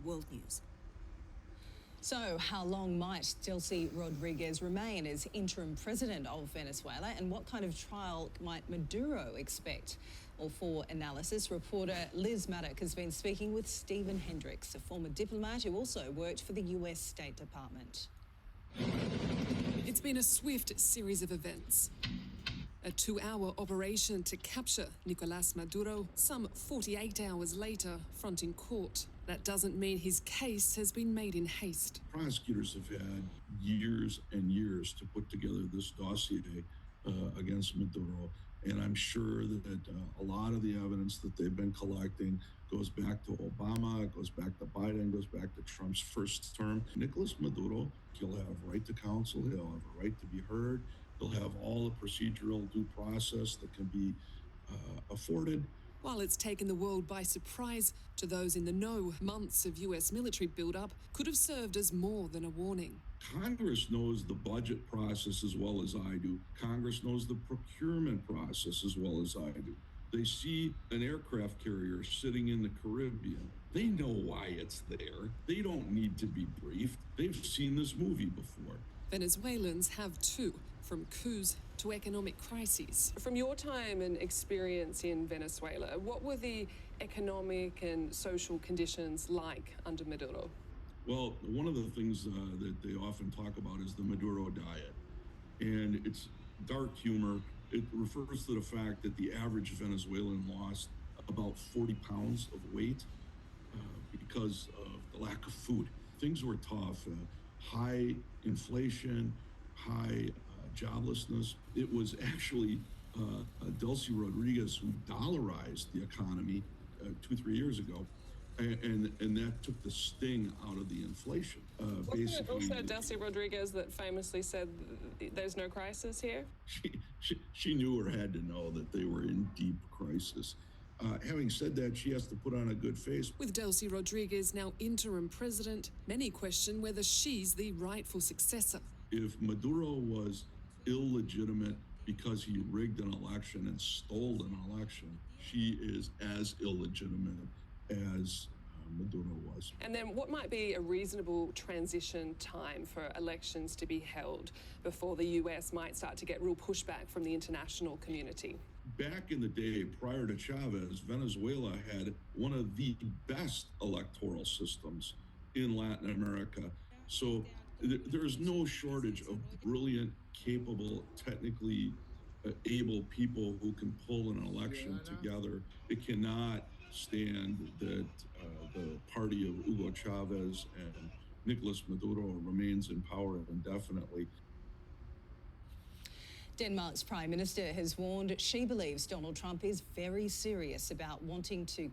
World News. So how long might Delcy Rodriguez remain as interim president of Venezuela, and what kind of trial might Maduro expect? Well, for analysis, reporter Liz Maddock has been speaking with Stephen Hendrix, a former diplomat who also worked for the US State Department. It's been a swift series of events. A 2-hour operation to capture Nicolás Maduro, some 48 hours later, fronting court. That doesn't mean his case has been made in haste. Prosecutors have had years and years to put together this dossier against Maduro, and I'm sure that a lot of the evidence that they've been collecting goes back to Obama, it goes back to Biden, goes back to Trump's first term. Nicolás Maduro, he'll have a right to counsel, he'll have a right to be heard, he'll have all the procedural due process that can be afforded. While it's taken the world by surprise, to those in the know, months of US military buildup could have served as more than a warning. Congress knows the budget process as well as I do. Congress knows the procurement process as well as I do. They see an aircraft carrier sitting in the Caribbean. They know why it's there. They don't need to be briefed. They've seen this movie before. Venezuelans have too, from coups to economic crises. From your time and experience in Venezuela, what were the economic and social conditions like under Maduro? Well, one of the things that they often talk about is the Maduro diet. And it's dark humor. It refers to the fact that the average Venezuelan lost about 40 pounds of weight because of the lack of food. Things were tough. High inflation, high joblessness. It was actually Delcy Rodriguez who dollarized the economy 2-3 years ago, and that took the sting out of the inflation. Wasn't it also Delcy Rodriguez that famously said there's no crisis here? She knew or had to know that they were in deep crisis. Having said that, she has to put on a good face. With Delcy Rodriguez now interim president, many question whether she's the rightful successor. If Maduro was illegitimate because he rigged an election and stole an election, she is as illegitimate as Maduro was. And then what might be a reasonable transition time for elections to be held before the US might start to get real pushback from the international community? Back in the day, prior to Chavez, Venezuela had one of the best electoral systems in Latin America. So there's no shortage of brilliant, capable, technically able people who can pull an election together. It cannot stand that the party of Hugo Chavez and Nicolás Maduro remains in power indefinitely. Denmark's Prime Minister has warned she believes Donald Trump is very serious about wanting to